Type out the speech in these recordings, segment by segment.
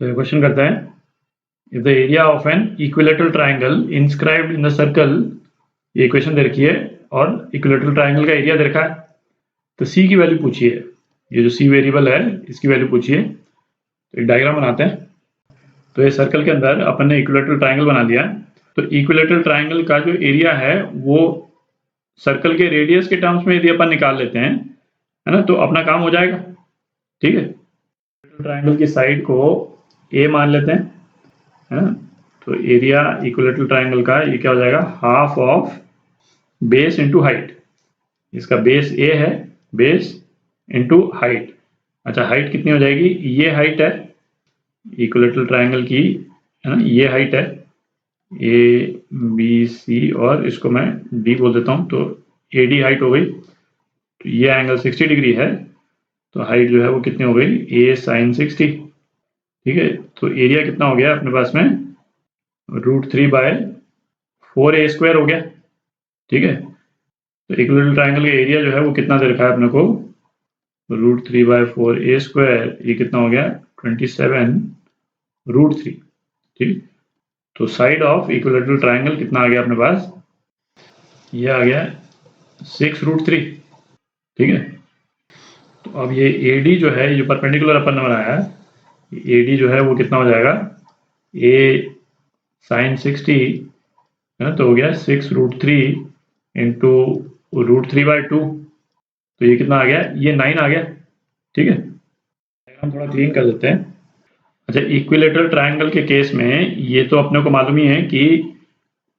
तो ये क्वेश्चन करते हैं, if the area of an equilateral triangle inscribed in the circle, ये इक्वेशन दे रखी है और इक्विलेटरल ट्राइंगल का एरिया दे रखा है, तो सी की वैल्यू पूछी है। ये जो सी वेरिएबल है इसकी वैल्यू पूछी है। तो एक डायग्राम बनाते हैं। तो ये सर्कल के अंदर अपन ने इक्विलेटरल ट्राइंगल बना लिया है। तो इक्विलेटरल ट्राइंगल का जो एरिया है वो सर्कल के रेडियस के टर्म्स में यदि अपन निकाल लेते हैं, है ना, तो अपना काम हो जाएगा। ठीक है, ट्राइंगल की साइड को ए मान लेते हैं, है ना। तो एरिया इक्विलेटरल ट्राइंगल का ये क्या हो जाएगा, half of base into height. इसका बेस ए है, बेस इंटू हाइट। अच्छा, हाइट कितनी हो जाएगी, ये हाइट है इक्विलेटरल ट्राइंगल की, है ना, ये हाइट है ए बी सी, और इसको मैं डी बोल देता हूँ, तो ए डी हाइट हो गई। तो ये एंगल 60 डिग्री है, तो हाइट जो है वो कितनी हो गई, ए साइन 60। ठीक है, तो एरिया कितना हो गया अपने पास में, √3/4a² हो गया। ठीक है, तो इक्विलेटरल ट्राइंगल का एरिया जो है वो कितना दे रखा है अपने को, √3/4a², ये कितना हो गया, 27√3। ठीक, तो साइड ऑफ इक्विलेटरल ट्राइंगल कितना आ गया अपने पास, ये आ गया 6√3। ठीक है, तो अब ये AD जो है, ये जो परपेंडिकुलर अपन ने बनाया है, AD जो है वो कितना हो जाएगा, a साइन 60, है ना, तो हो गया 6√3 इंटू √3/2, तो ये कितना आ गया, ये 9 आ गया। ठीक है, हम थोड़ा क्लीन कर देते हैं। अच्छा, इक्विलेटरल ट्राइंगल के केस में ये तो अपने को मालूम ही है कि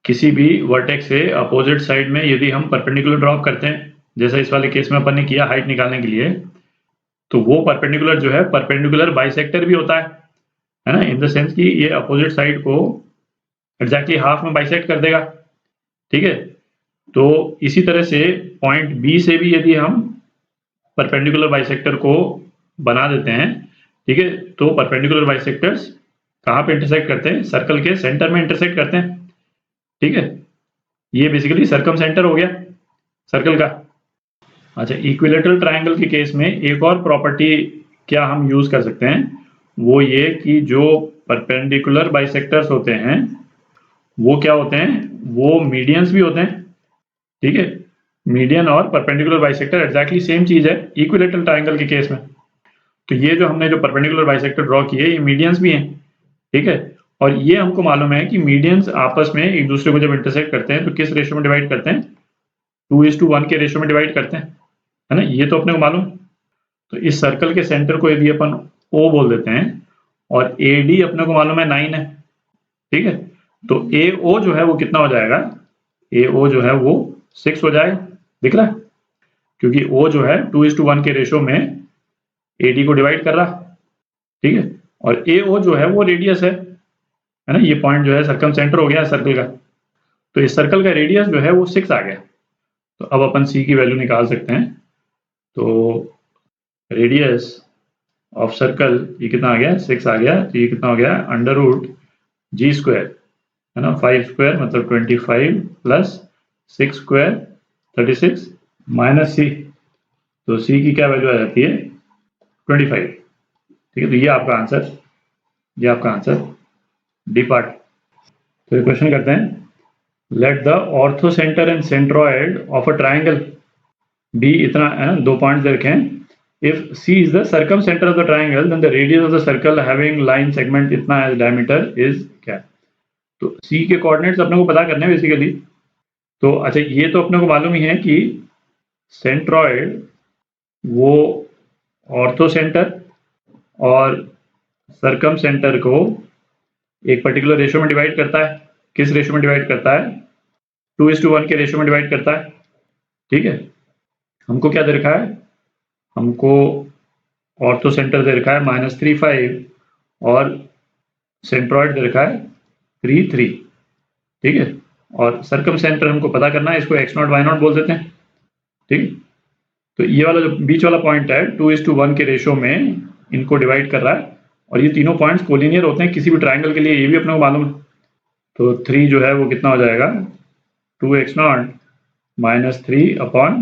किसी भी वर्टेक्स से अपोजिट साइड में यदि हम परपेंडिकुलर ड्रॉप करते हैं, जैसा इस वाले केस में अपन ने किया हाइट निकालने के लिए, तो वो परपेंडिकुलर जो है परपेंडिकुलर बाइसेक्टर भी होता है ना, इन द सेंस कि ये अपोजिट साइड को एग्जैक्टली हाफ में बाइसेक्ट कर देगा। ठीक है, तो इसी तरह से पॉइंट बी से भी यदि हम परपेंडिकुलर बाइसेक्टर को बना देते हैं, ठीक है, तो परपेंडिकुलर बाइसेक्टर्स कहाँ पे इंटरसेक्ट करते हैं, सर्कल के सेंटर में इंटरसेक्ट करते हैं। ठीक है, ये बेसिकली सर्कम सेंटर हो गया सर्कल का। अच्छा, इक्विलेटरल ट्राइंगल के केस में एक और प्रॉपर्टी क्या हम यूज कर सकते हैं, वो ये कि जो परपेंडिकुलर बाइसेक्टर्स होते हैं वो क्या होते हैं, वो मीडियंस भी होते हैं। ठीक है, मीडियन और परपेंडिकुलर बाइसेक्टर एग्जैक्टली सेम चीज है इक्विलेटरल ट्राइंगल के केस में। तो ये जो हमने जो परपेंडिकुलर बाइसेक्टर ड्रॉ किए, ये मीडियंस भी हैं। ठीक है, और ये हमको मालूम है कि मीडियंस आपस में एक दूसरे को जब इंटरसेक्ट करते हैं तो किस रेशियो में डिवाइड करते हैं, 2:1 के रेशियो में डिवाइड करते हैं, है ना, ये तो अपने को मालूम। तो इस सर्कल के सेंटर को यदि अपन O बोल देते हैं और AD अपने को मालूम है 9 है। ठीक है, तो AO जो है वो कितना हो जाएगा, AO जो है वो 6 हो जाएगा, दिख रहा है, क्योंकि O जो है 2:1 के रेशियो में AD को डिवाइड कर रहा। ठीक है, और AO जो है वो रेडियस है ना, ये पॉइंट जो है सर्कम सेंटर हो गया सर्कल का। तो इस सर्कल का रेडियस जो है वो 6 आ गया। तो अब अपन C की वैल्यू निकाल सकते हैं। तो रेडियस ऑफ सर्कल ये कितना आ गया, 6 आ गया, तो ये कितना हो गया, √G², है ना, 5² मतलब 25 प्लस 6² 36 माइनस C, तो C की क्या वैल्यू आ जाती है, 25। ठीक है, तो ये आपका आंसर, ये आपका आंसर डी पार्ट। तो ये क्वेश्चन करते हैं, let the orthocentre and centroid of a triangle be, इतना है ना, 2 पॉइंट्स दे रखे हैं। इफ C is the circumcenter of the triangle, then the radius of the circle having line segment इतना as diameter is क्या। तो C के कोऑर्डिनेट्स अपने को पता करने हैं बेसिकली। तो अच्छा, ये तो अपने को मालूम ही है कि सेंट्रॉयड वो ऑर्थो सेंटर और सर्कम सेंटर को एक पर्टिकुलर रेशियो में डिवाइड करता है। किस रेशियो में डिवाइड करता है, 2:1 के रेशियो में डिवाइड करता है। ठीक है, हमको क्या दे रखा है, हमको ऑर्थो सेंटर दे रखा है -3.5 और सेंट्रॉयड दे रखा है 3.3। ठीक है, और सर्कम सेंटर हमको पता करना है, इसको x0 y0 बोल देते हैं। ठीक, तो ये वाला जो बीच वाला पॉइंट है 2:1 के रेशियो में इनको डिवाइड कर रहा है, और ये तीनों पॉइंट्स कोलिनियर होते हैं किसी भी ट्राइंगल के लिए, ये भी अपने को मालूम है। तो 3 जो है वो कितना हो जाएगा, 2x0 - 3/2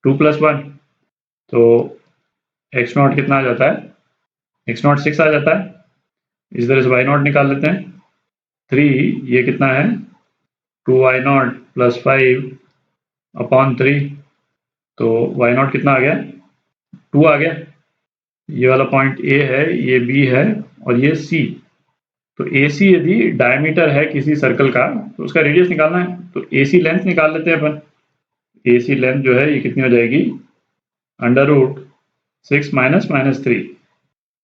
+ 1, तो x0 कितना आ जाता है, x0 6 आ जाता है। इस तरह से वाई नॉट निकाल लेते हैं। 3 ये कितना है 2y0 प्लस 5/3, तो y0 कितना आ गया 2 आ गया। ये वाला पॉइंट ए है, ये बी है और ये सी। तो ए सी यदि डायमीटर है किसी सर्कल का तो उसका रेडियस निकालना है, तो ए सी लेंथ निकाल लेते हैं अपन। ए सी लेंथ जो है ये कितनी हो जाएगी √6 माइनस 3,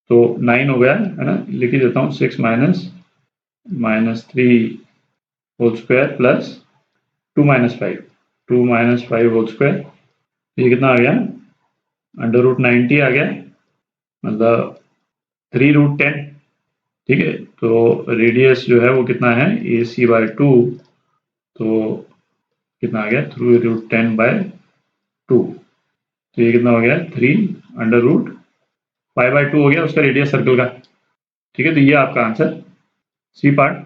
तो 9 हो गया है ना। लिख ही देता हूँ 6 -3 whole square plus 2 - 5 whole square. ये कितना आ गया √90 आ गया, मतलब 3√10। ठीक है, तो रेडियस जो है वो कितना है AC/2, तो कितना आ गया 3√10/2, तो ये कितना हो गया 3√5/2 हो गया उसका रेडियस सर्कल का। ठीक है, तो ये आपका आंसर सी पार्ट